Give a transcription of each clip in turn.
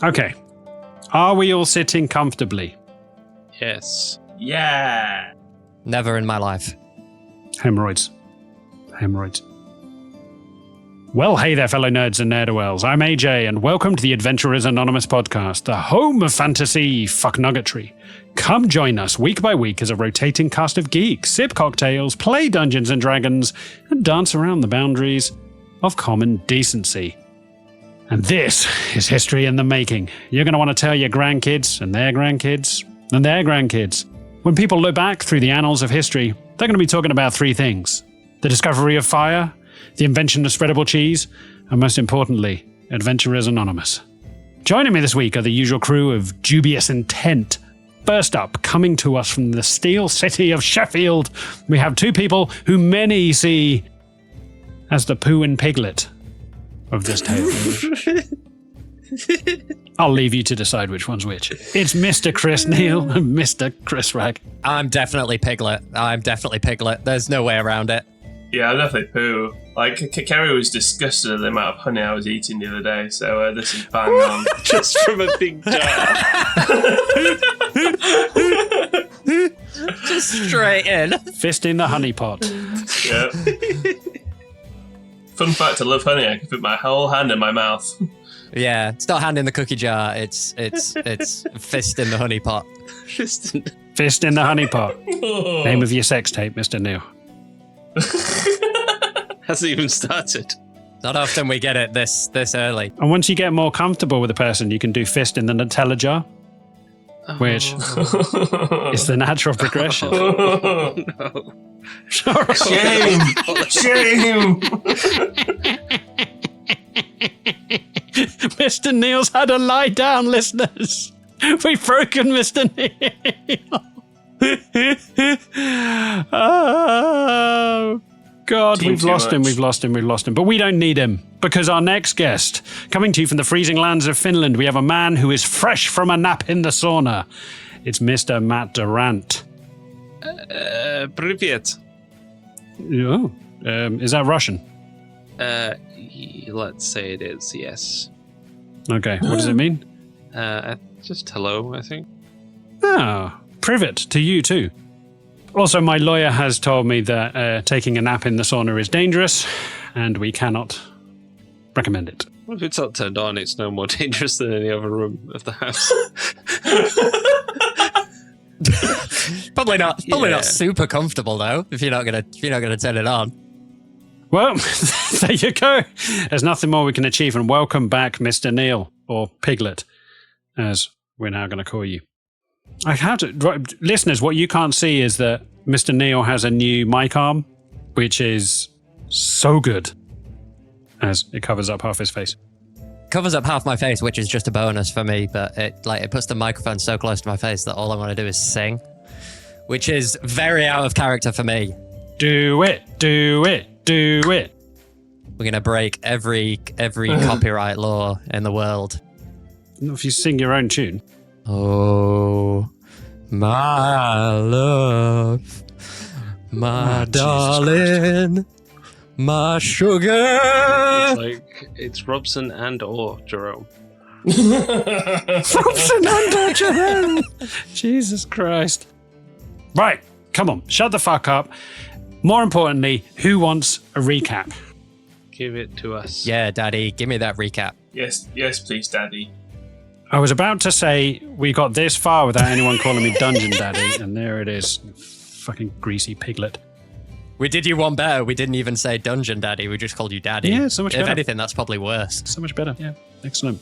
Okay. Are we all sitting comfortably? Yes. Yeah. Never in my life. Hemorrhoids. Well, hey there, fellow nerds and nerdowells. I'm AJ, and welcome to the Adventurers Anonymous podcast, the home of fantasy fucknuggetry. Come join us week by week as a rotating cast of geeks sip cocktails, play Dungeons and Dragons, and dance around the boundaries of common decency. And this is history in the making. You're going to want to tell your grandkids and their grandkids and their grandkids. When people look back through the annals of history, they're going to be talking about three things: the discovery of fire, the invention of spreadable cheese, and most importantly, Adventurers Anonymous. Joining me this week are the usual crew of dubious intent. First up, coming to us from the steel city of Sheffield, we have two people who many see as the Pooh and Piglet of this tale. I'll leave you to decide which one's which. It's Mr. Chris Neal and Mr. Chris Wragg. I'm definitely Piglet. There's no way around it. Yeah, I'm definitely Pooh. Like, Kerry was disgusted at the amount of honey I was eating the other day, so this is bang on. Just from a big jar. Just straight in. Fist in the honey pot. Yeah. Fun fact, I love honey. I can fit my whole hand in my mouth. Yeah, it's not hand in the cookie jar. It's fist in the honey pot. Fist in the honey pot. Name of your sex tape, Mr. Neal. Hasn't even started. Not often we get it this early. And once you get more comfortable with a person, you can do fist in the Nutella jar, which is the natural progression. Oh, no. Shame! Shame! Mr. Neal's had a lie down, listeners. We've broken Mr. Neal. Oh, God, we've lost him. But we don't need him, because our next guest, coming to you from the freezing lands of Finland, we have a man who is fresh from a nap in the sauna. It's Mr. Matt Durrant. Privyet. Oh, is that Russian? Let's say it is, yes. Okay, what does it mean? Just hello, I think. Oh, privet to you too. Also, my lawyer has told me that taking a nap in the sauna is dangerous, and we cannot recommend it. Well, if it's not turned on, it's no more dangerous than any other room of the house. Probably not super comfortable though. If you're not gonna turn it on. Well, there you go. There's nothing more we can achieve, and welcome back, Mr. Neal, or Piglet, as we're now going to call you. I have to, listeners, what you can't see is that Mr. Neal has a new mic arm, which is so good, as it covers up half his face. Covers up half my face, which is just a bonus for me, but it puts the microphone so close to my face that all I want to do is sing, which is very out of character for me. Do it. We're gonna break every copyright law in the world. If you sing your own tune. Oh, my love, my darling, my sugar. It's Robson and or Jerome. Robson and or Jerome. Jesus Christ. Right, come on, shut the fuck up. More importantly, who wants a recap? Give it to us. Yeah, Daddy, give me that recap. Yes, please, Daddy. I was about to say we got this far without anyone calling me Dungeon Daddy, and there it is. Fucking greasy piglet. We did you one better. We didn't even say Dungeon Daddy. We just called you Daddy. Yeah, so much better. If anything, that's probably worse. So much better. Yeah, excellent.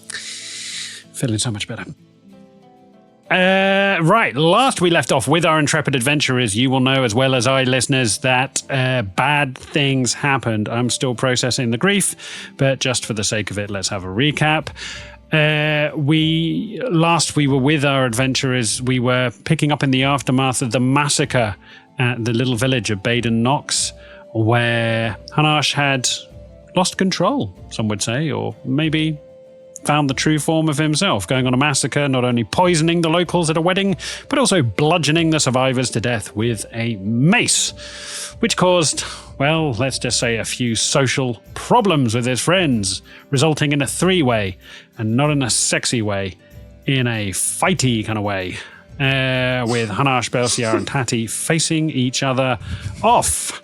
Feeling so much better. Right, last we left off with our intrepid adventurers, you will know as well as I, listeners, that bad things happened. I'm still processing the grief, but just for the sake of it, let's have a recap. We were with our adventurers. We were picking up in the aftermath of the massacre at the little village of Baden Knox, where Hunnarsh had lost control, some would say, or maybe found the true form of himself, going on a massacre, not only poisoning the locals at a wedding, but also bludgeoning the survivors to death with a mace, which caused, well, let's just say a few social problems with his friends, resulting in a three-way, and not in a sexy way, in a fighty kind of way, with Hunnarsh, Belciar, and Tatty facing each other off.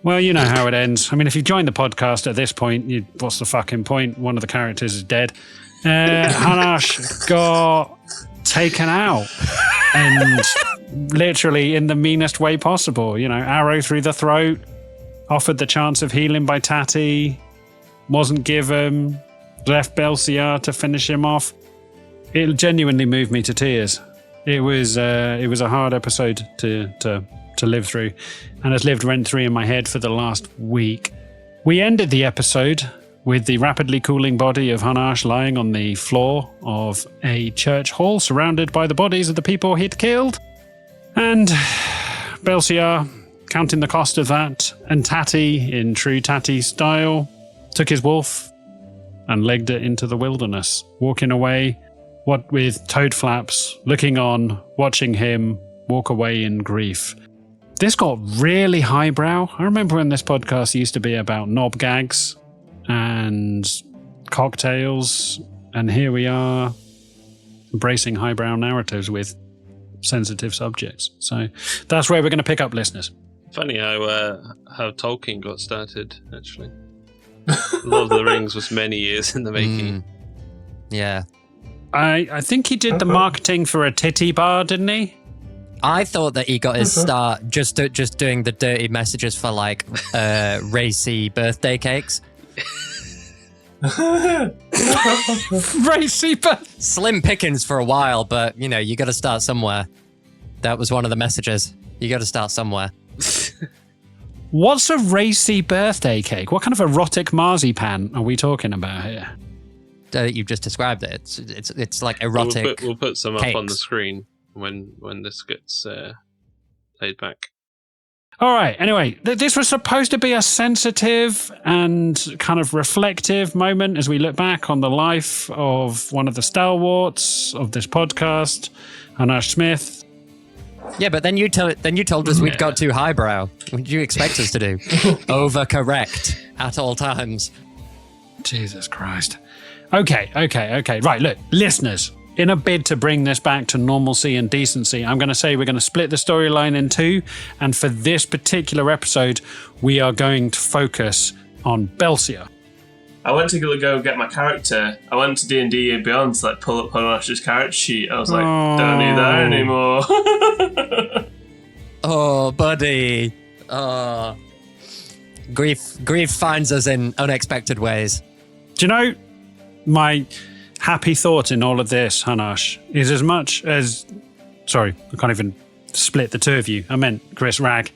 Well, you know how it ends. I mean, if you joined the podcast at this point, what's the fucking point? One of the characters is dead. Hunnarsh got taken out, and literally in the meanest way possible. You know, arrow through the throat, offered the chance of healing by Tatty, wasn't given, left Belciar to finish him off. It genuinely moved me to tears. It was a hard episode to live through, and has lived rent-free in my head for the last week. We ended the episode with the rapidly cooling body of Hunnarsh lying on the floor of a church hall, surrounded by the bodies of the people he'd killed. And Belciar, counting the cost of that, and Tatty, in true Tatty style, took his wolf and legged it into the wilderness, walking away, what with toad flaps, looking on, watching him walk away in grief. This got really highbrow. I remember when this podcast used to be about knob gags and cocktails, and here we are embracing highbrow narratives with sensitive subjects. So that's where we're going to pick up, listeners. Funny how Tolkien got started, actually. Lord of the Rings was many years in the making. Yeah. I think he did the marketing for a titty bar, didn't he? I thought that he got his start just doing the dirty messages for like racy birthday cakes. Racy birthday. Slim pickings for a while, but you know, you got to start somewhere. That was one of the messages. You got to start somewhere. What's a racy birthday cake? What kind of erotic marzipan are we talking about here? You've just described it. It's like erotic. We'll put some cakes up on the screen when this gets played back. All right. Anyway, this was supposed to be a sensitive and kind of reflective moment as we look back on the life of one of the stalwarts of this podcast, Hunnarsh Smith. Yeah, but then you told us we'd got too highbrow. What did you expect us to do? Overcorrect at all times. Jesus Christ. Okay. Right, look, listeners, in a bid to bring this back to normalcy and decency, I'm going to say we're going to split the storyline in two. And for this particular episode, we are going to focus on Belciar. I went to go get my character. I went to D&D Beyond to like pull up Hunnarsh's character sheet. I was like, don't need that anymore. Oh, buddy. Oh. Grief finds us in unexpected ways. Do you know, my happy thought in all of this, Hunnarsh, is as much as... Sorry, I can't even split the two of you. I meant Chris Wragg.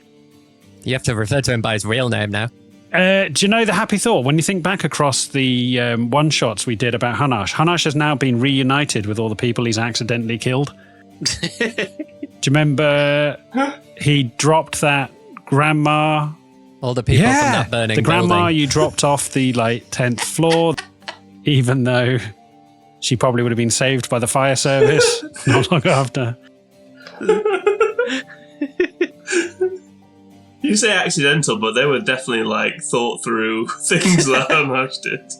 You have to refer to him by his real name now. Do you know the happy thought? When you think back across the one-shots we did about Hunnarsh has now been reunited with all the people he's accidentally killed. Do you remember he dropped that grandma? All the people from that burning the grandma building. you dropped off the 10th floor, even though she probably would have been saved by the fire service not long after. You say accidental, but they were definitely thought through things that Hunnarsh did.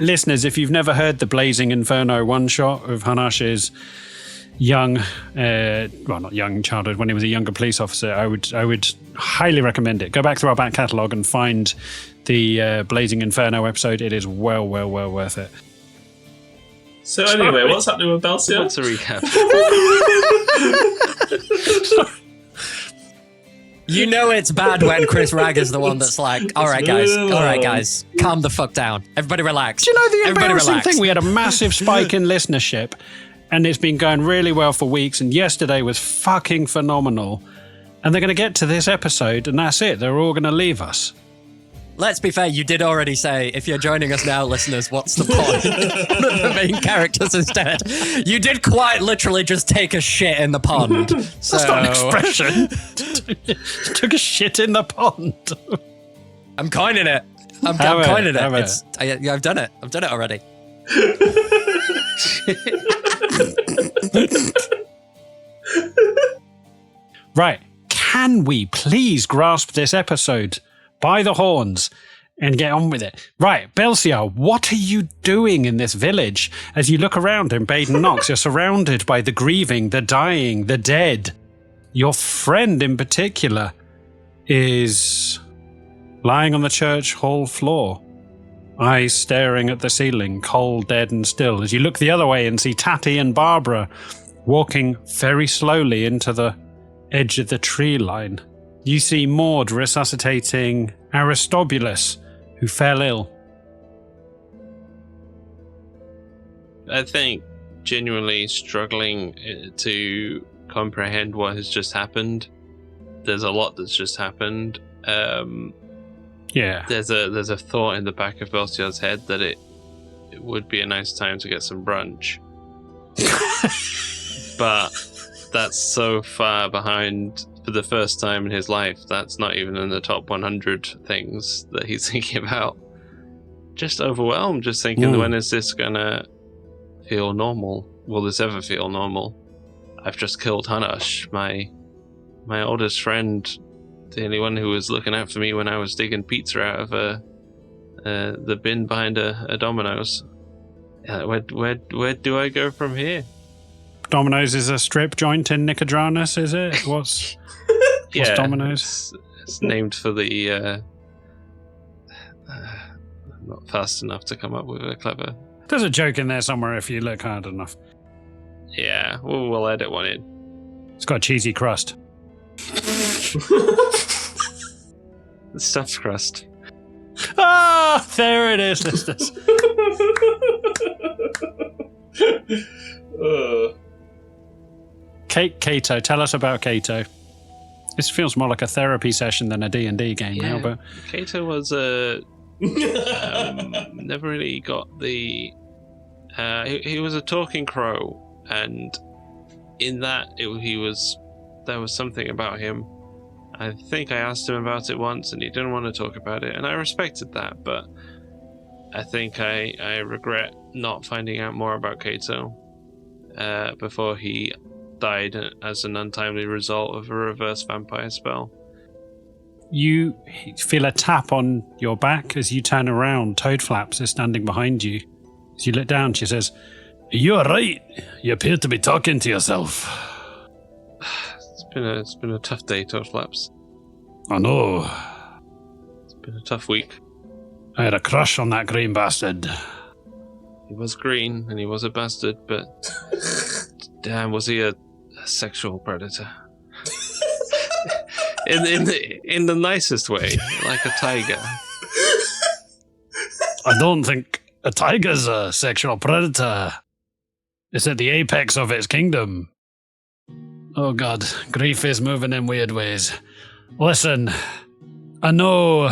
Listeners, if you've never heard the Blazing Inferno one-shot of Hunnarsh's young, not young childhood, when he was a younger police officer, I would highly recommend it. Go back through our back catalogue and find the Blazing Inferno episode. It is well worth it. So anyway, what's happening with Belciar? What's a recap? You know it's bad when Chris Wragg is the one that's like, all right, guys, calm the fuck down. Everybody relax. Do you know the Everybody embarrassing relax. thing? We had a massive spike in listenership, and it's been going really well for weeks, and yesterday was fucking phenomenal. And they're going to get to this episode, and that's it. They're all going to leave us. Let's be fair, you did already say, if you're joining us now, listeners, what's the point? The main characters is dead. You did quite literally just take a shit in the pond. So... That's not an expression. Took a shit in the pond. I'm coining it. I'm coining it. I've done it. I've done it already. Right. Can we please grasp this episode by the horns and get on with it? Right, Belciar, what are you doing in this village? As you look around in Baden Knox, you're surrounded by the grieving, the dying, the dead. Your friend in particular is lying on the church hall floor, eyes staring at the ceiling, cold, dead and still. As you look the other way and see Tatty and Barbara walking very slowly into the edge of the tree line. You see Maud resuscitating Aristobulus, who fell ill. I think genuinely struggling to comprehend what has just happened. There's a lot that's just happened. Yeah. There's a thought in the back of Belciar's head that it would be a nice time to get some brunch. But that's so far behind for the first time in his life. That's not even in the top 100 things that he's thinking about. Just overwhelmed, just thinking, when is this gonna feel normal? Will this ever feel normal? I've just killed Hunnarsh, my oldest friend, the only one who was looking out for me when I was digging pizza out of the bin behind a Domino's. Where do I go from here? Domino's is a strip joint in Nicodranus, is it? What's Domino's? It's named for the... I'm not fast enough to come up with a clever... There's a joke in there somewhere if you look hard enough. Yeah, we'll edit one in. It's got a cheesy crust. Stuffed crust. Ah, there it is, listeners. Cato, tell us about Cato. This feels more like a therapy session than a D&D game now, but... Cato was never really got the... he was a talking crow, and in that, there was something about him. I think I asked him about it once, and he didn't want to talk about it, and I respected that, but I think I regret not finding out more about Cato before he died as an untimely result of a reverse vampire spell. You feel a tap on your back as you turn around. Toadflaps is standing behind you. As you look down, she says, "You are right. You appear to be talking to yourself." It's been a tough day, Toadflaps. I know. It's been a tough week. I had a crush on that green bastard. He was green and he was a bastard, but damn, was he a sexual predator? in the nicest way, like a tiger. I don't think a tiger's a sexual predator. It's at the apex of its kingdom. Oh God, grief is moving in weird ways. Listen, I know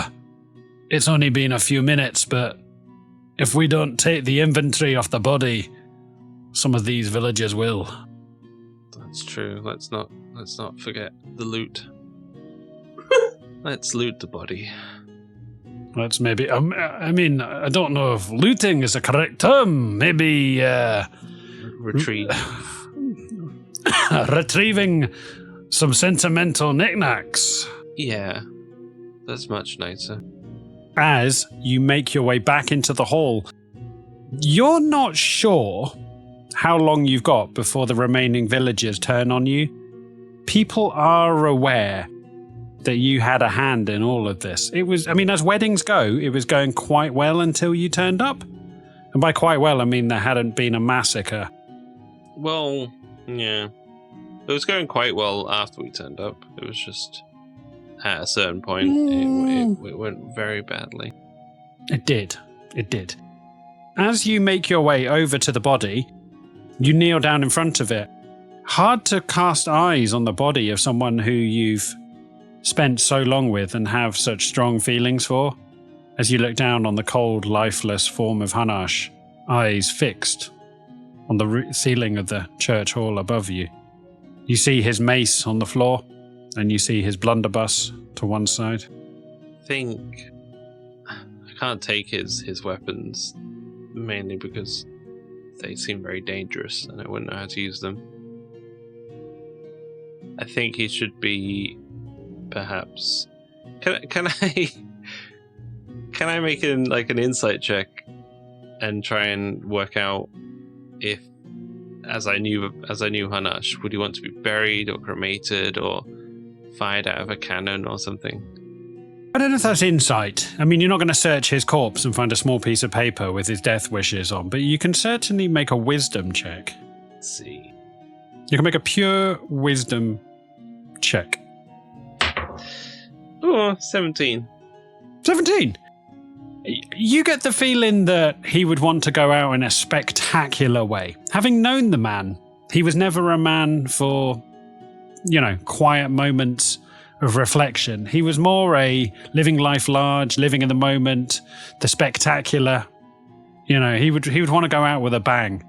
it's only been a few minutes, but if we don't take the inventory off the body, some of these villagers will. That's true. Let's not forget the loot. Let's loot the body. Let's maybe... I mean, I don't know if looting is a correct term. Maybe... Retrieve. Retrieving some sentimental knickknacks. Yeah, that's much nicer. As you make your way back into the hall, you're not sure how long you've got before the remaining villagers turn on you. People are aware that you had a hand in all of this. It was, I mean, as weddings go, it was going quite well until you turned up. And by quite well, I mean there hadn't been a massacre. Well, yeah. It was going quite well after we turned up. It was just, at a certain point, it went very badly. It did. It did. As you make your way over to the body, you kneel down in front of it. Hard to cast eyes on the body of someone who you've spent so long with and have such strong feelings for. As you look down on the cold, lifeless form of Hunnarsh, eyes fixed on the ceiling of the church hall above you. You see his mace on the floor, and you see his blunderbuss to one side. I think can't take his weapons, mainly because they seem very dangerous and I wouldn't know how to use them. I think he should be perhaps... Can I make an insight check and try and work out if, as I knew Hunnarsh, would he want to be buried or cremated or fired out of a cannon or something? I don't know if that's insight. I mean, you're not going to search his corpse and find a small piece of paper with his death wishes on, but you can certainly make a wisdom check. Let's see. You can make a pure wisdom check. Oh, 17. 17! You get the feeling that he would want to go out in a spectacular way. Having known the man, he was never a man for, quiet moments of reflection. He was more a living life large, living in the moment, the spectacular. He would want to go out with a bang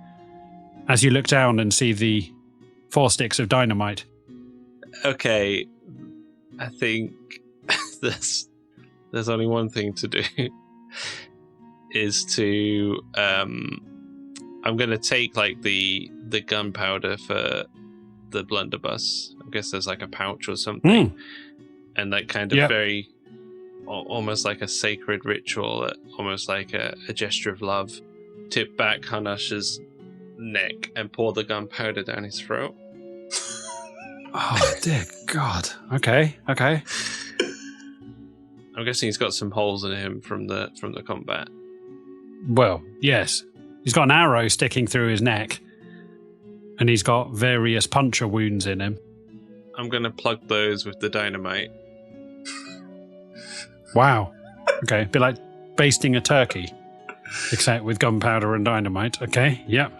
as you look down and see the 4 sticks of dynamite. Okay, I think there's only one thing to do. Is to I'm gonna take the gunpowder for the blunderbuss. I guess there's like a pouch or something, and that kind of very almost like a sacred ritual, almost like a gesture of love. Tip back Hunnarsh's neck and pour the gunpowder down his throat. Oh dear God! Okay. I'm guessing he's got some holes in him from the combat. Well, yes. He's got an arrow sticking through his neck, and he's got various puncture wounds in him. I'm going to plug those with the dynamite. Wow. Okay, a bit like basting a turkey, except with gunpowder and dynamite. Okay, yep.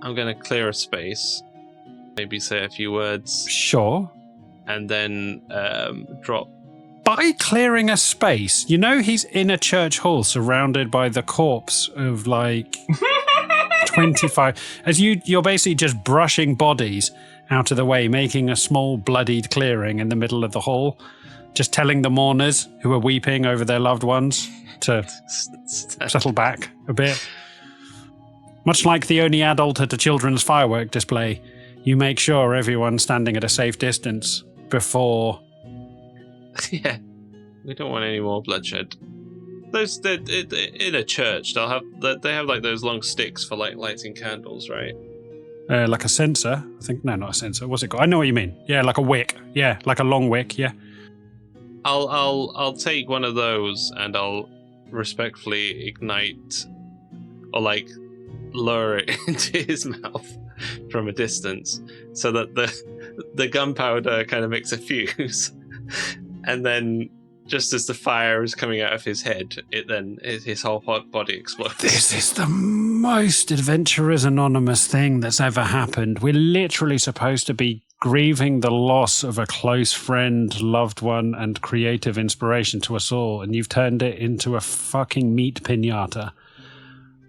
I'm going to clear a space, maybe say a few words. Sure. And then drop. By clearing a space, he's in a church hall surrounded by the corpse of 25. As you're basically just brushing bodies out of the way, making a small bloodied clearing in the middle of the hall, just telling the mourners who are weeping over their loved ones to settle back a bit. Much like the only adult at a children's firework display, you make sure everyone's standing at a safe distance before... Yeah, we don't want any more bloodshed. In a church, they have like those long sticks for like lighting candles, right? Like a censer, I think. No, not a censer. What's it called? I know what you mean. Yeah, like a wick. Yeah, like a long wick. Yeah. I'll take one of those and I'll respectfully ignite or like lower it into his mouth from a distance, so that the gunpowder kind of makes a fuse. And then, just as the fire is coming out of his head, his whole body explodes. This is the most Adventurers Anonymous thing that's ever happened. We're literally supposed to be grieving the loss of a close friend, loved one, and creative inspiration to us all, and you've turned it into a fucking meat piñata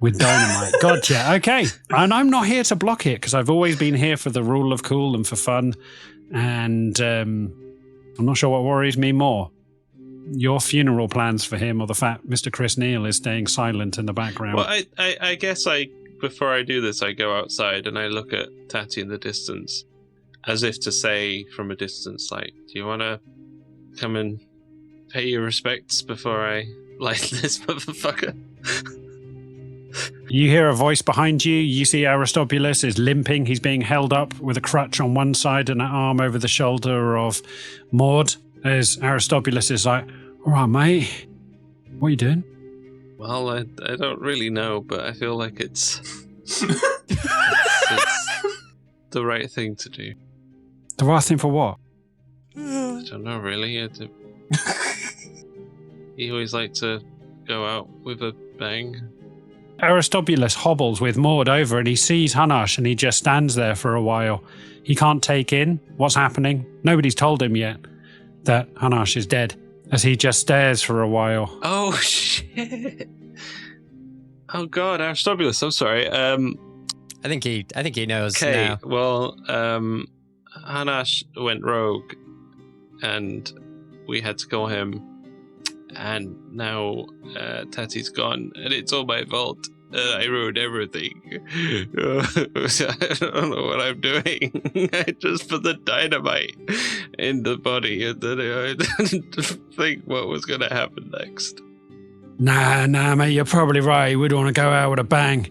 with dynamite. Gotcha. Okay. And I'm not here to block it, because I've always been here for the rule of cool and for fun, and... I'm not sure what worries me more. Your funeral plans for him, or the fact Mr. Chris Neal is staying silent in the background. Well, I guess before I do this, I go outside and I look at Tatty in the distance, as if to say from a distance, like, do you want to come and pay your respects before I light this motherfucker? You hear a voice behind you. You see Aristobulus is limping. He's being held up with a crutch on one side and an arm over the shoulder of Maud. As Aristobulus is like, all right, mate, what are you doing? Well, I don't really know, but I feel like it's the right thing to do. The right thing for what? I don't know, really. He always liked to go out with a bang. Aristobulus hobbles with Maud over and he sees Hunnarsh and he just stands there for a while. He can't take in what's happening. Nobody's told him yet that Hunnarsh is dead, as he just stares for a while. Oh, shit. Oh, God, Aristobulus, I'm sorry. I think he knows now. Okay, well, Hunnarsh went rogue and we had to kill him. And now Tatty's gone, and it's all my fault. I ruined everything. I don't know what I'm doing. I just put the dynamite in the body, and then I didn't think what was going to happen next. Nah, mate, you're probably right. We'd want to go out with a bang.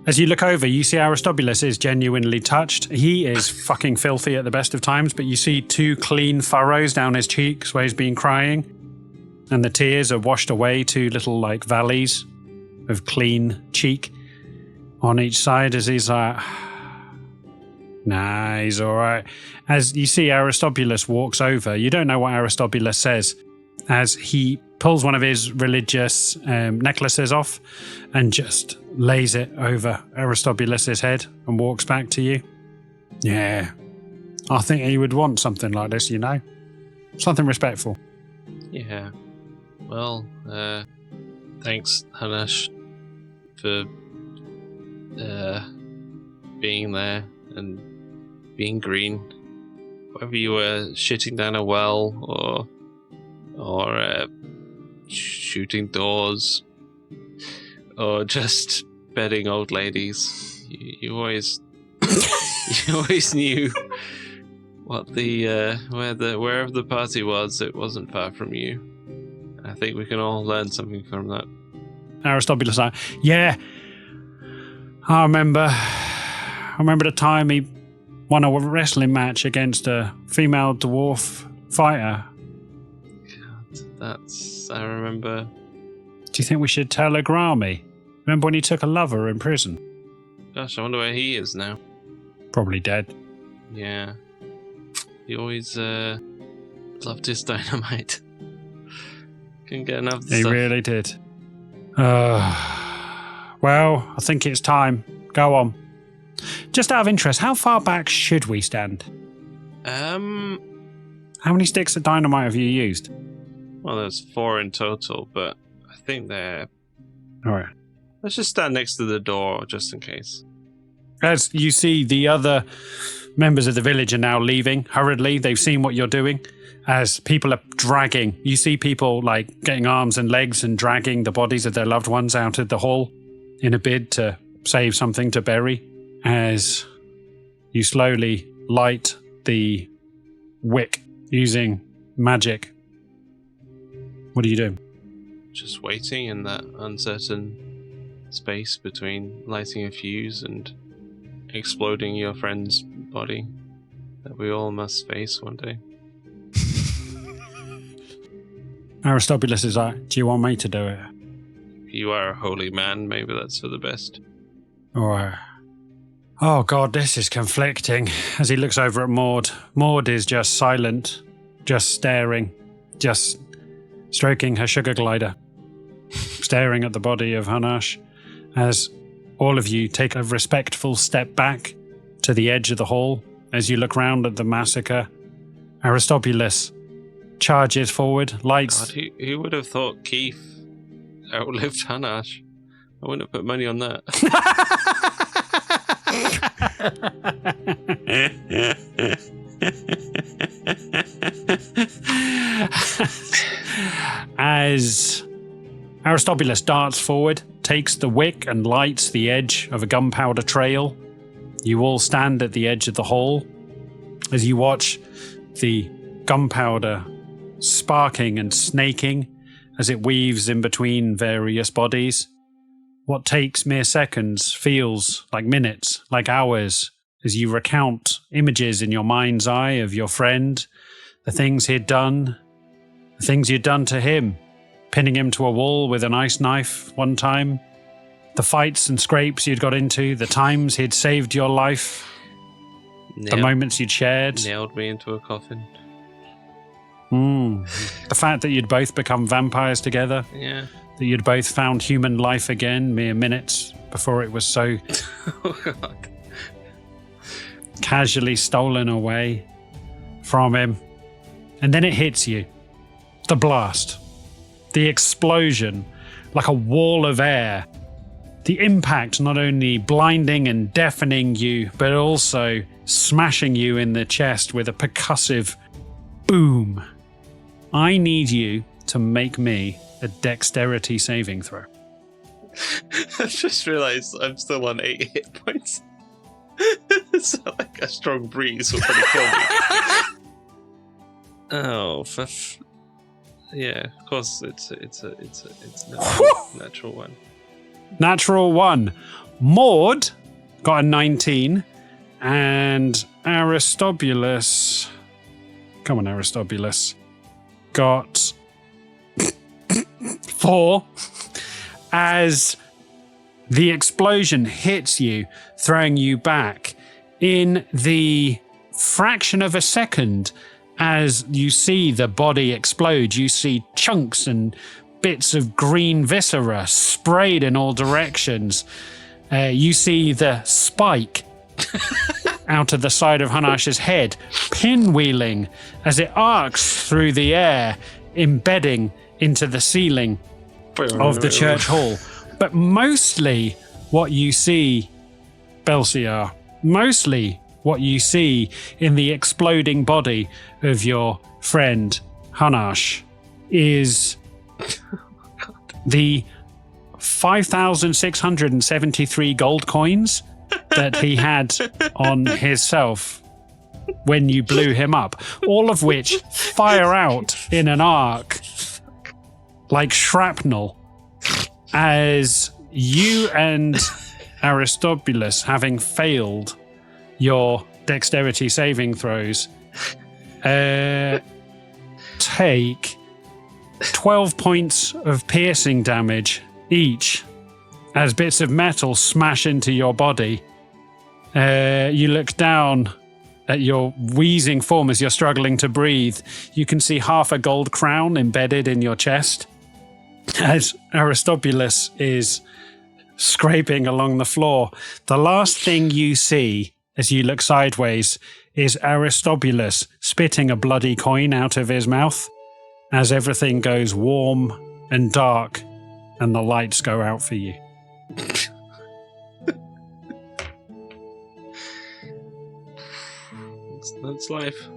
As you look over, you see Aristobulus is genuinely touched. He is fucking filthy at the best of times, but you see 2 clean furrows down his cheeks where he's been crying. And the tears are washed away, 2 little, like, valleys of clean cheek on each side as he's like, nah, he's all right. As you see Aristobulus walks over, you don't know what Aristobulus says, as he pulls one of his religious necklaces off and just lays it over Aristobulus's head and walks back to you. Yeah, I think he would want something like this, you know? Something respectful. Yeah. Well, thanks, Hunnarsh, for being there and being green. Whether you were shitting down a well or shooting doors or just bedding old ladies, you always you always knew what wherever the party was, it wasn't far from you. I think we can all learn something from that. Aristobulus like, yeah, I remember the time he won a wrestling match against a female dwarf fighter. God, I remember. Do you think we should telegram me? Remember when he took a lover in prison? Gosh, I wonder where he is now. Probably dead. Yeah. He always loved his dynamite. Couldn't get enough of the He stuff. really did. Well, I think it's time. Go on. Just out of interest, how far back should we stand? How many sticks of dynamite have you used? Well, there's 4 in total, but I think they're... All right. Let's just stand next to the door, just in case. As you see, the other members of the village are now leaving hurriedly. They've seen what you're doing. As people are dragging, you see people like getting arms and legs and dragging the bodies of their loved ones out of the hall in a bid to save something to bury. As you slowly light the wick using magic. What do you do? Just waiting in that uncertain space between lighting a fuse and exploding your friend's body that we all must face one day. Aristobulus is like, do you want me to do it? You are a holy man, maybe that's for the best. Or, oh God, this is conflicting. As he looks over at Maud. Maud is just silent, just staring, just stroking her sugar glider, staring at the body of Hunnarsh. As all of you take a respectful step back to the edge of the hall, as you look round at the massacre, Aristobulus charges forward, lights. God, who would have thought Keith outlived Hunnarsh? I wouldn't have put money on that. As Aristobulus darts forward, takes the wick and lights the edge of a gunpowder trail, you all stand at the edge of the hall as you watch the gunpowder sparking and snaking as it weaves in between various bodies. What takes mere seconds feels like minutes, like hours, as you recount images in your mind's eye of your friend, the things he'd done, the things you'd done to him, pinning him to a wall with an ice knife one time, the fights and scrapes you'd got into, the times he'd saved your life, the moments you'd shared. Nailed me into a coffin. The fact that you'd both become vampires together. Yeah. That you'd both found human life again mere minutes before it was so Oh, God. casually stolen away from him. And then it hits you. The blast. The explosion. Like a wall of air. The impact not only blinding and deafening you, but also smashing you in the chest with a percussive boom. I need you to make me a dexterity saving throw. I just realised I'm still on 8 hit points. So like a strong breeze will probably kill me. Oh, yeah, of course it's natural one. Natural 1. Maud got a 19, and Aristobulus. Come on, Aristobulus. Got 4 as the explosion hits you, throwing you back. In the fraction of a second, as you see the body explode, you see chunks and bits of green viscera sprayed in all directions. You see the spike out of the side of Hunnarsh's head, pinwheeling as it arcs through the air, embedding into the ceiling of the church hall. But mostly what you see, Belciar, mostly what you see in the exploding body of your friend Hunnarsh is the 5,673 gold coins that he had on himself when you blew him up, all of which fire out in an arc like shrapnel as you and Aristobulus, having failed your dexterity saving throws, take 12 points of piercing damage each as bits of metal smash into your body. You look down at your wheezing form as you're struggling to breathe. You can see half a gold crown embedded in your chest as Aristobulus is scraping along the floor. The last thing you see as you look sideways is Aristobulus spitting a bloody coin out of his mouth as everything goes warm and dark and the lights go out for you. That's life.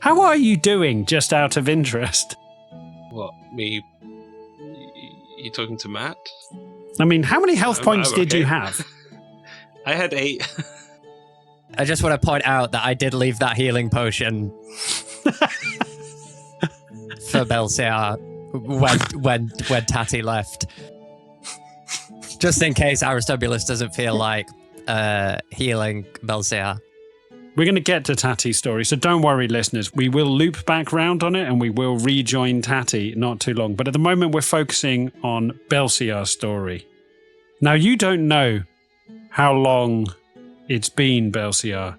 How are you doing, just out of interest? What, me? You talking to Matt? I mean, how many health points did you have? I had 8. I just want to point out that I did leave that healing potion for Belciar when Tatty left. Just in case Aristobulus doesn't feel like healing Belciar. We're going to get to Tatty's story, so don't worry, listeners. We will loop back round on it and we will rejoin Tatty not too long. But at the moment, we're focusing on Belciar's story. Now, you don't know how long it's been, Belciar.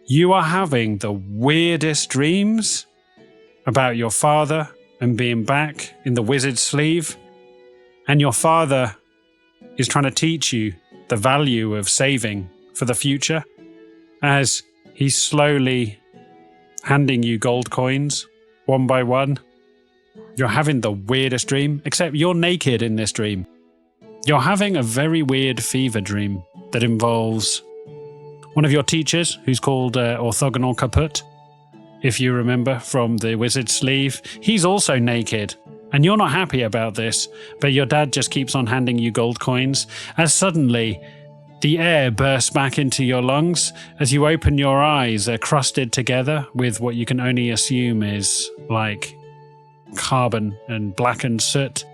You are having the weirdest dreams about your father and being back in the wizard's sleeve. And your father is trying to teach you the value of saving for the future as he's slowly handing you gold coins one by one. You're having the weirdest dream, except you're naked in this dream. You're having a very weird fever dream that involves one of your teachers, who's called Orthogonal Kaput, if you remember from the wizard's sleeve. He's also naked, and you're not happy about this, but your dad just keeps on handing you gold coins, as suddenly the air bursts back into your lungs as you open your eyes. They're crusted together with what you can only assume is like carbon and blackened soot.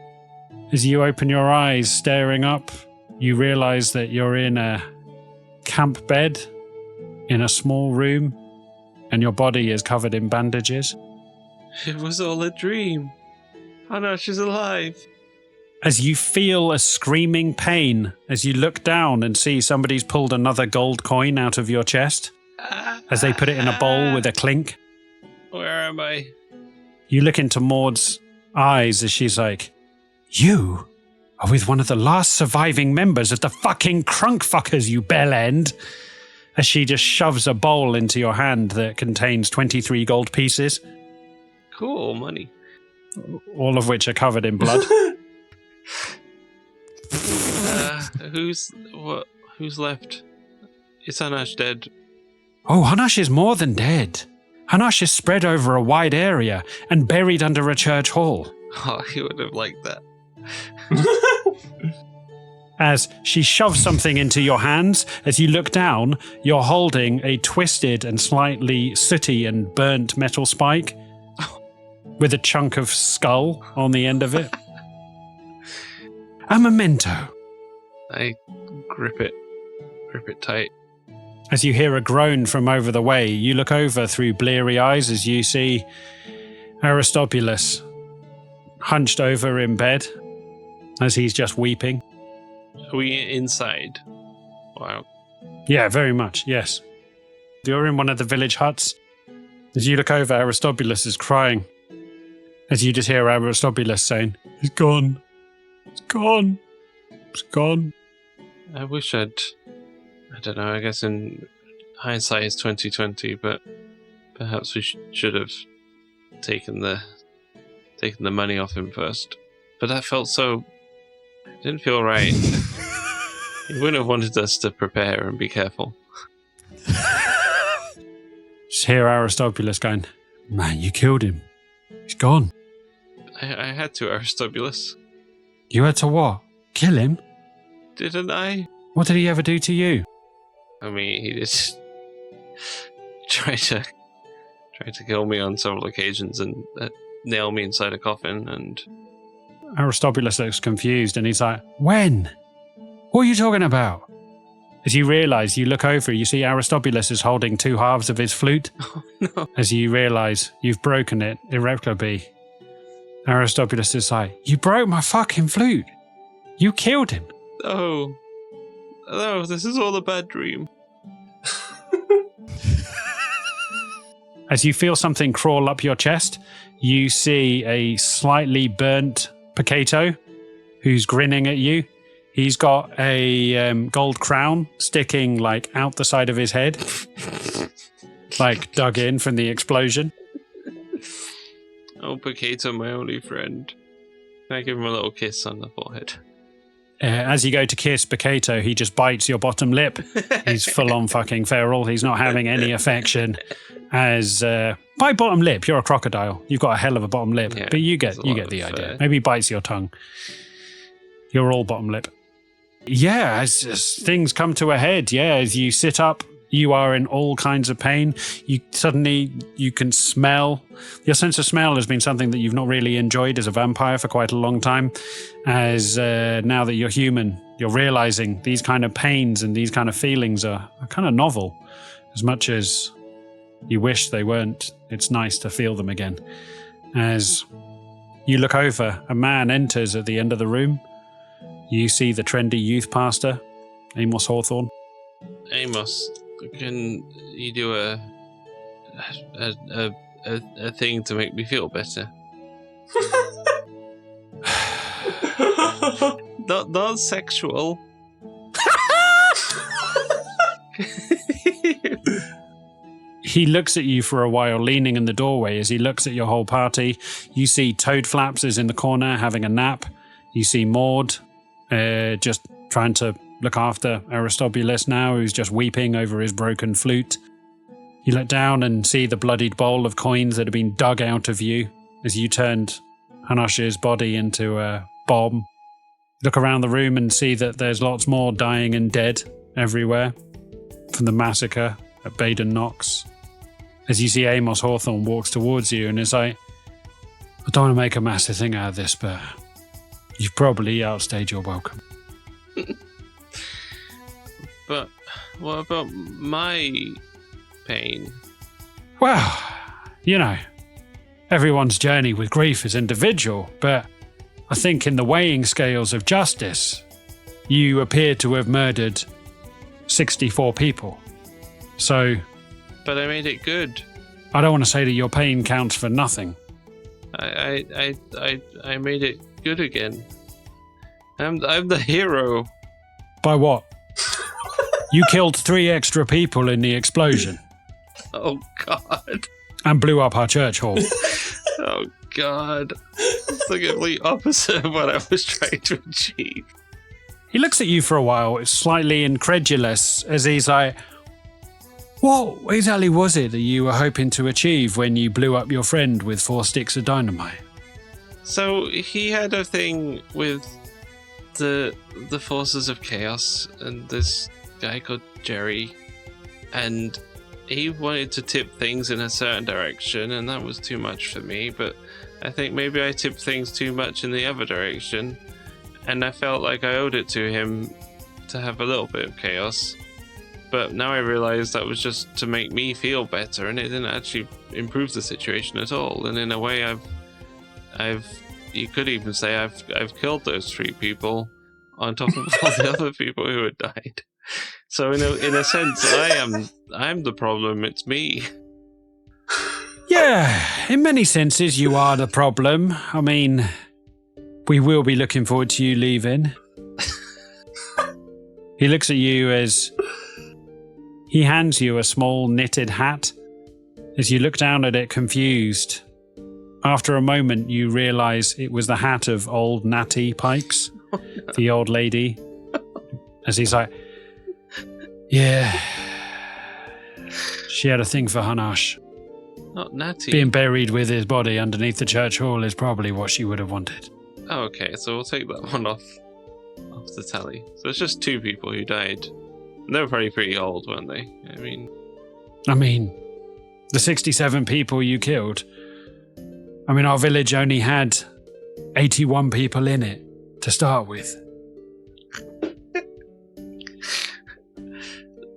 As you open your eyes, staring up, you realize that you're in a camp bed in a small room and your body is covered in bandages. It was all a dream. Hunnarsh is alive. As you feel a screaming pain, as you look down and see somebody's pulled another gold coin out of your chest, as they put it in a bowl with a clink. Where am I? You look into Maud's eyes as she's like, "You are with one of the last surviving members of the fucking Crunkfuckers, you bell end." As she just shoves a bowl into your hand that contains 23 gold pieces. Cool, money. All of which are covered in blood. Who's left? Is Hunnarsh dead? Oh, Hunnarsh is more than dead. Hunnarsh is spread over a wide area and buried under a church hall. Oh, he would have liked that. As she shoves something into your hands, as you look down, you're holding a twisted and slightly sooty and burnt metal spike with a chunk of skull on the end of it. A memento. I grip it tight. As you hear a groan from over the way, you look over through bleary eyes as you see Aristobulus hunched over in bed as he's just weeping. Are we inside? Wow. Yeah, very much, yes. You're in one of the village huts. As you look over, Aristobulus is crying. As you just hear Aristobulus saying, "He's gone. He's gone. He's gone." I wish I don't know, I guess in hindsight it's 2020, but perhaps we should have taken the money off him first. But that felt so... It didn't feel right. He wouldn't have wanted us to prepare and be careful. Just hear Aristobulus going, "Man, you killed him. He's gone." I had to, Aristobulus. You had to what? Kill him? Didn't I? What did he ever do to you? I mean, he just tried to kill me on several occasions and nail me inside a coffin. And Aristobulus looks confused and he's like, "When? What are you talking about?" As you realise, you look over, you see Aristobulus is holding two halves of his flute. Oh no! As you realise you've broken it irreparably, Aristobulus is like, "You broke my fucking flute. You killed him." Oh, this is all a bad dream. As you feel something crawl up your chest, you see a slightly burnt Pikato who's grinning at you. He's got a gold crown sticking like out the side of his head, like dug in from the explosion. Oh, Pikato, my only friend. Can I give him a little kiss on the forehead? As you go to kiss Pikato, he just bites your bottom lip. He's full on fucking feral. He's not having any affection. As by bottom lip, you're a crocodile. You've got a hell of a bottom lip, Yeah, but you get there's a lot the of, idea. Maybe he bites your tongue. You're all bottom lip. Yeah, as things come to a head. Yeah, as you sit up, you are in all kinds of pain. You can smell. Your sense of smell has been something that you've not really enjoyed as a vampire for quite a long time. As now that you're human, you're realizing these kind of pains and these kind of feelings are kind of novel. As much as you wish they weren't, it's nice to feel them again. As you look over, a man enters at the end of the room. You see the trendy youth pastor, Amos Hawthorne. Amos, can you do a thing to make me feel better? Not sexual. He looks at you for a while, leaning in the doorway. As he looks at your whole party, you see Toad Flaps is in the corner having a nap. You see Maud just trying to look after Aristobulus now, who's just weeping over his broken flute. You look down and see the bloodied bowl of coins that have been dug out of you as you turned Hunnarsh's body into a bomb. Look around the room and see that there's lots more dying and dead everywhere from the massacre at Baden Knox. As you see Amos Hawthorne walks towards you and is like, "I don't want to make a massive thing out of this, but you've probably outstayed your welcome." But what about my pain? Well, everyone's journey with grief is individual, but I think in the weighing scales of justice, you appear to have murdered 64 people. So... But I made it good. I don't want to say that your pain counts for nothing. I made it good again. I'm the hero. By what? You killed 3 extra people in the explosion. Oh, God. And blew up our church hall. Oh, God. It's the complete opposite of what I was trying to achieve. He looks at you for a while, slightly incredulous, as he's like, What exactly was it that you were hoping to achieve when you blew up your friend with 4 sticks of dynamite? So he had a thing with the forces of chaos and this guy called Jerry, and he wanted to tip things in a certain direction, and that was too much for me. But I think maybe I tipped things too much in the other direction, and I felt like I owed it to him to have a little bit of chaos. But now I realize that was just to make me feel better, and it didn't actually improve the situation at all. And in a way, you could even say I've killed those 3 people on top of all the other people who had died. So in a sense, I'm the problem. It's me. Yeah, in many senses, you are the problem. I mean, we will be looking forward to you leaving. He looks at you as he hands you a small knitted hat. As you look down at it, confused. After a moment, you realise it was the hat of old Natty Pikes, the old lady. As he's like, yeah, she had a thing for Hunnarsh. Not Natty. Being buried with his body underneath the church hall is probably what she would have wanted. Oh, okay, so we'll take that one off the tally. So it's just 2 people who died. They were probably pretty old, weren't they? I mean, the 67 people you killed. I mean, our village only had 81 people in it to start with.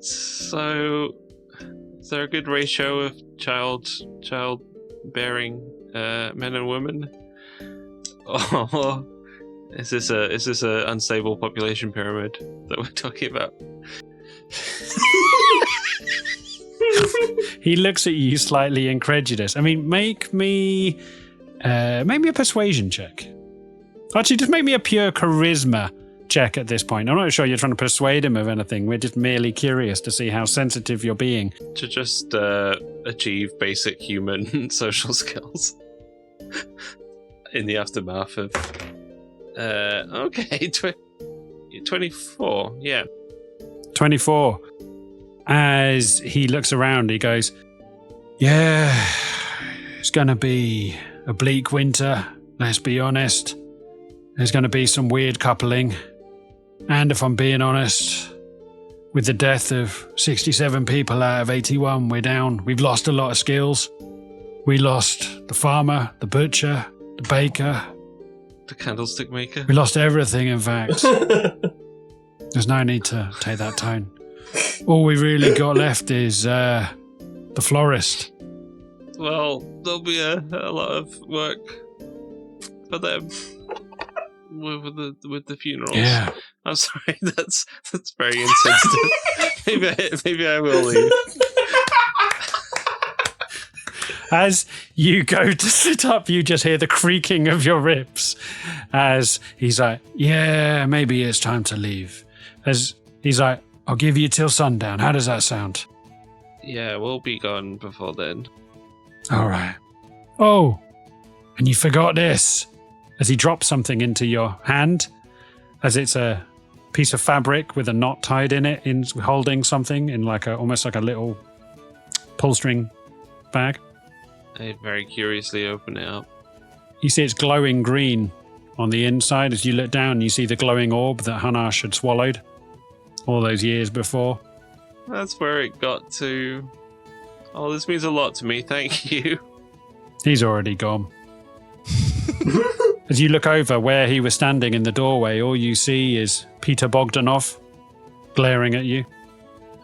So, is there a good ratio of child-bearing men and women? Or is this a unstable population pyramid that we're talking about? He looks at you slightly incredulous. I mean, make me a persuasion check. Actually, just make me a pure charisma check at this point. I'm not sure you're trying to persuade him of anything. We're just merely curious to see how sensitive you're being. To just achieve basic human social skills in the aftermath of... okay, 24, yeah. 24. As he looks around, he goes, yeah, it's going to be a bleak winter, let's be honest. There's going to be some weird coupling. And if I'm being honest, with the death of 67 people out of 81, we're down. We've lost a lot of skills. We lost the farmer, the butcher, the baker. The candlestick maker. We lost everything, in fact. There's no need to take that tone. All we really got left is the florist. Well, there'll be a lot of work for them with the funerals. Yeah. I'm sorry, that's very insensitive. maybe I will leave. As you go to sit up, you just hear the creaking of your ribs. As he's like, yeah, maybe it's time to leave. As he's like, I'll give you till sundown. How does that sound? Yeah, we'll be gone before then. All right. Oh, and you forgot this. As he drops something into your hand, as it's a piece of fabric with a knot tied in it, in holding something in almost like a little pull string bag. I very curiously open it up. You see it's glowing green on the inside. As you look down, you see the glowing orb that Hunnarsh had swallowed all those years before. That's where it got to. Oh, this means a lot to me. Thank you. He's already gone. As you look over where he was standing in the doorway, all you see is Peter Bogdanov glaring at you.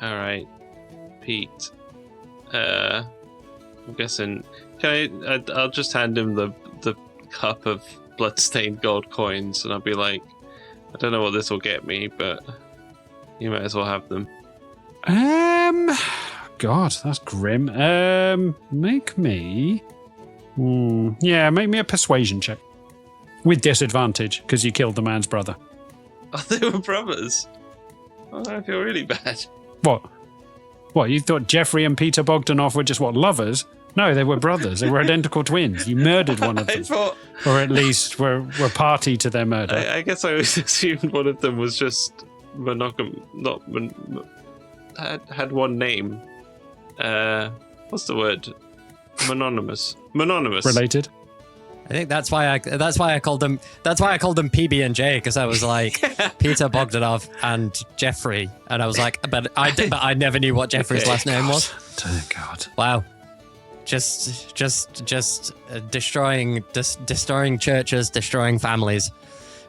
All right, Pete. I'm guessing. I'll just hand him the cup of bloodstained gold coins, and I'll be like, I don't know what this will get me, but you might as well have them. God, that's grim. Make me a persuasion check. With disadvantage, because you killed the man's brother. Oh, they were brothers. Oh, I feel really bad. What, you thought Jeffrey and Peter Bogdanov were just, lovers? No, they were brothers. They were identical twins. You murdered one of them. Or at least were party to their murder. I guess I always assumed one of them was just had one name. what's the word? Mononymous. Related. I think that's why I called them PB and J, because I was like Peter Bogdanov and Jeffrey, and I was like, but I never knew what Jeffrey's last name was. Dear God. Wow. Just destroying churches, destroying families.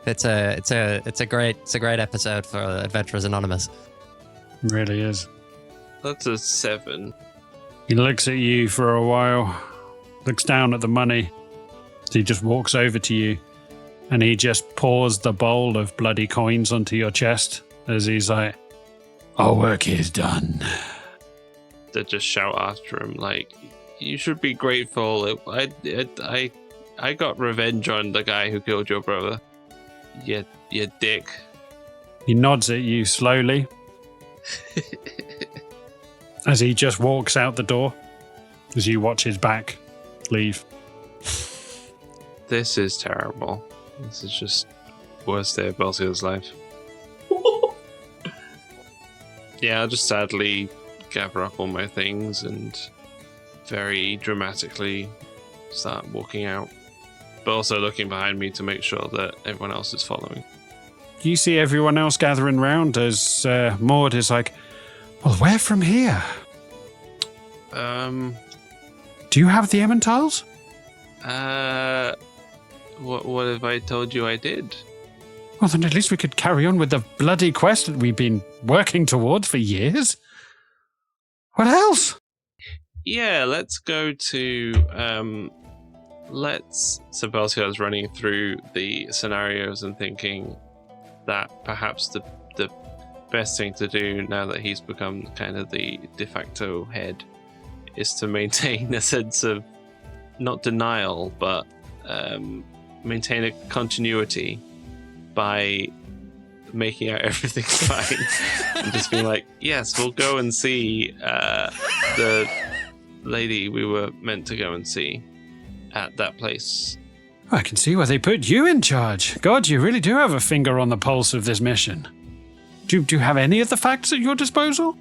It's a great episode for Adventurers Anonymous. It really is. That's a 7. He looks at you for a while, looks down at the money. He just walks over to you, and he just pours the bowl of bloody coins onto your chest as he's like, "Our work is done." They just shout after him like, "You should be grateful. I got revenge on the guy who killed your brother. You dick." He nods at you slowly as he just walks out the door as you watch his back leave. This is terrible. This is just worst day of Belciar's life. Yeah, I'll just sadly gather up all my things and very dramatically start walking out. But also looking behind me to make sure that everyone else is following. You see everyone else gathering round as Maud is like, "Well, where from here? Do you have the Emmentails?" What have I told you I did? Well, then at least we could carry on with the bloody quest that we've been working towards for years. What else? Yeah, let's go to, So Belciar's running through the scenarios and thinking that perhaps the best thing to do now that he's become kind of the de facto head is to maintain a sense of, not denial, but maintain a continuity by making out everything's fine and just being like, yes, we'll go and see the lady we were meant to go and see at that place. I can see why they put you in charge. God, you really do have a finger on the pulse of this mission. Do you have any of the facts at your disposal?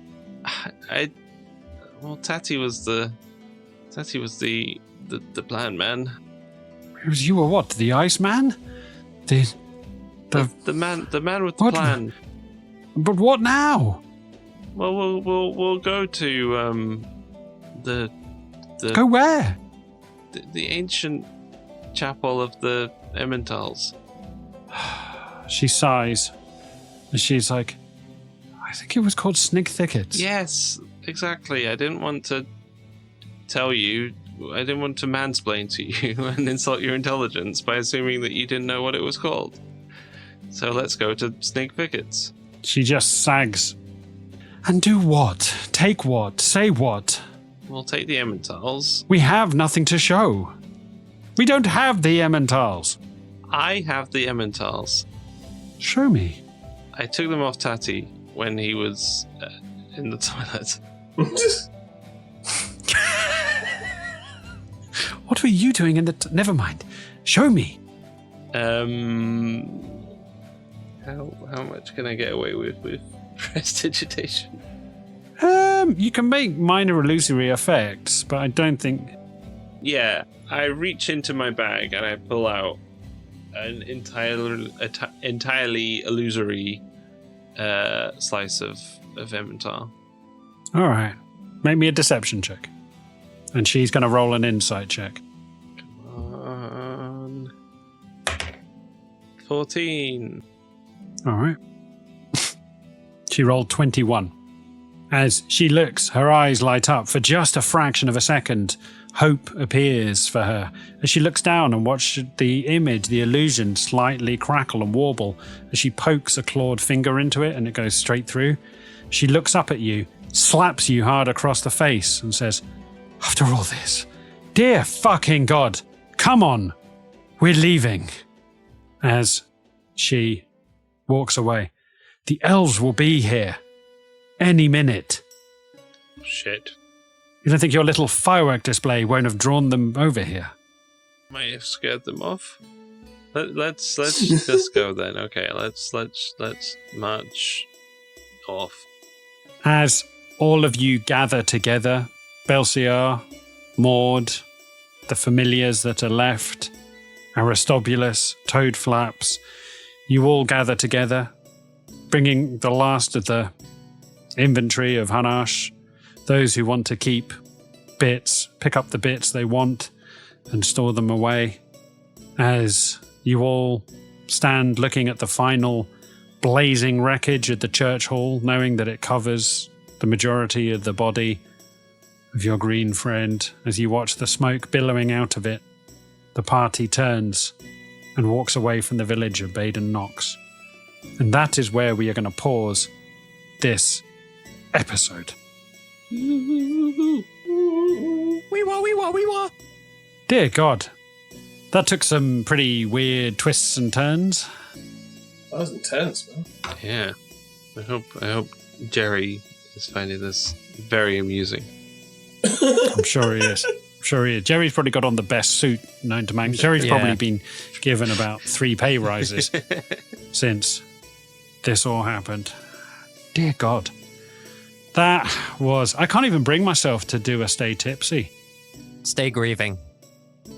Tatty was the plan, man. You were what? The Iceman? The man with the what? plan. But what now? Well, we'll go to the Go where? the ancient chapel of the Emmentails. She sighs. She's like, I think it was called Snig Thickets. Yes, exactly. I didn't want to tell you. I didn't want to mansplain to you and insult your intelligence by assuming that you didn't know what it was called. So let's go to Snig Thickets. She just sags. And do what? Take what? Say what? We'll take the Emmentails. We have nothing to show. We don't have the Emmentails. I have the Emmentails. Show me. I took them off Tatty when he was in the toilet. What were you doing in the... Never mind. Show me. How much can I get away with prestidigitation? You can make minor illusory effects, but I don't think... Yeah, I reach into my bag and I pull out an entirely illusory slice of Emmental. All right. Make me a deception check. And she's going to roll an insight check. Come on. 14. All right. She rolled 21. As she looks, her eyes light up. For just a fraction of a second, hope appears for her. As she looks down and watches the image, the illusion, slightly crackle and warble, as she pokes a clawed finger into it and it goes straight through. She looks up at you, slaps you hard across the face and says, after all this, dear fucking God, come on, we're leaving. As she walks away, the elves will be here any minute. Shit. You don't think your little firework display won't have drawn them over here? Might have scared them off. Let's just go then. Okay, let's march off. As all of you gather together Belciar, Maud, the familiars that are left, Aristobulus, Toadflaps, you all gather together, bringing the last of the inventory of Hunnarsh. Those who want to keep bits, pick up the bits they want and store them away. As you all stand looking at the final blazing wreckage at the church hall, knowing that it covers the majority of the body of your green friend, as you watch the smoke billowing out of it, the party turns and walks away from the village of Baden Knox. And that is where we are going to pause this episode. Wee wah, wee wah, wee wah. Dear God, that took some pretty weird twists and turns. That was intense, man. Yeah. I hope Jerry is finding this very amusing. I'm sure he is. Jerry's probably got on the best suit known to man. Jerry's probably been given about 3 pay rises since this all happened. Dear God. That was... I can't even bring myself to do a stay tipsy. Stay grieving.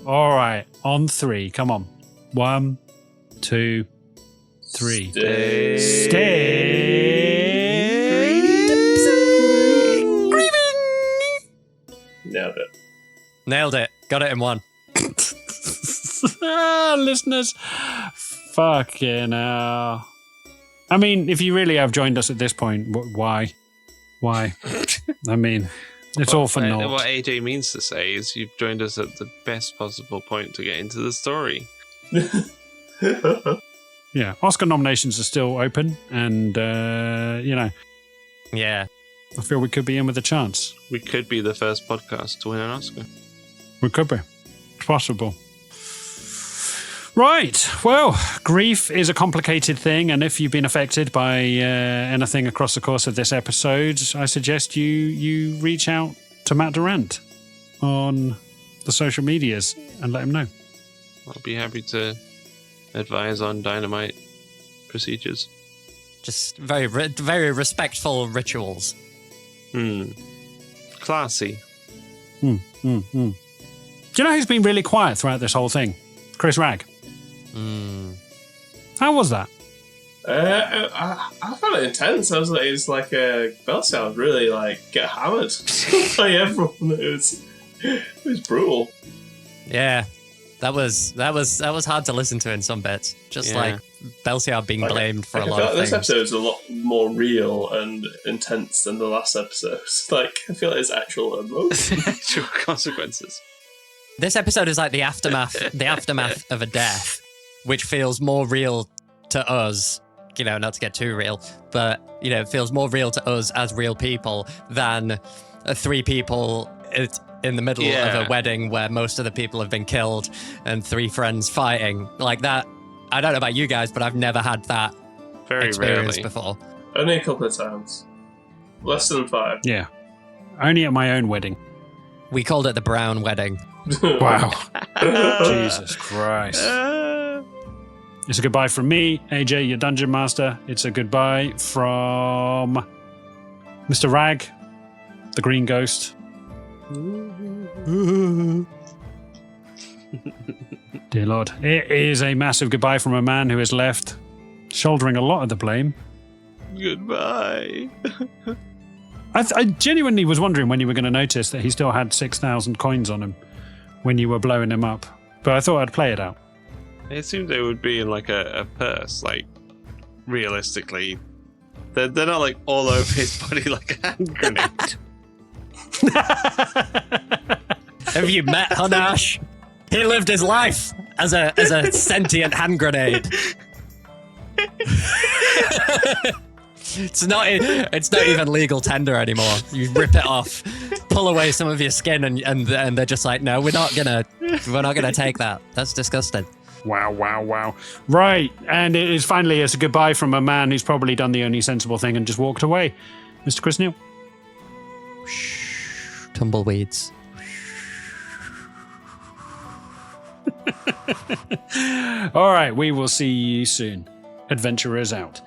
All right, on 3. Come on. 1, 2, 3. Stay Nailed it. Nailed it. Got it in one. Listeners, fucking hell. I mean, if you really have joined us at this point, why? Why? I mean, it's all for naught. What AJ means to say is you've joined us at the best possible point to get into the story. Yeah, Oscar nominations are still open, and, Yeah. I feel we could be in with a chance. We could be the first podcast to win an Oscar. We could be. It's possible. Right. Well, grief is a complicated thing, and if you've been affected by anything across the course of this episode, I suggest you reach out to Matt Durrant on the social medias and let him know. I'll be happy to advise on dynamite procedures. Just very respectful rituals. Classy. Do you know who's been really quiet throughout this whole thing? Chris Wragg. How was that? I found it intense. I was like, it's like Belciar would really get hammered by everyone. It was brutal. Yeah. That was hard to listen to in some bits. Just like Belciar being blamed for a lot of things. This episode's a lot more real and intense than the last episode. I feel like it's actual emotion. Actual consequences. This episode is like the aftermath of a death, which feels more real to us, not to get too real, but, it feels more real to us as real people than 3 people in the middle of a wedding where most of the people have been killed and 3 friends fighting. Like that, I don't know about you guys, but I've never had that Very experience rarely. before. Only a couple of times. Less than 5. Yeah. Only at my own wedding. We called it the Brown Wedding. Wow. Jesus Christ. It's a goodbye from me, AJ, your dungeon master. It's a goodbye from Mr. Wragg, the green ghost. Dear Lord. It is a massive goodbye from a man who is left shouldering a lot of the blame. Goodbye. I genuinely was wondering when you were going to notice that he still had 6,000 coins on him when you were blowing him up. But I thought I'd play it out. It assumed they would be in a purse, realistically. They're not all over his body like a hand grenade. Have you met Hunnarsh? He lived his life as a sentient hand grenade. It's not even legal tender anymore. You rip it off, pull away some of your skin, and they're just like, no, we're not gonna take that. That's disgusting. Wow. Right, and it is finally a goodbye from a man who's probably done the only sensible thing and just walked away. Mr. Chris Neal. Tumbleweeds. All right, we will see you soon. Adventurers out.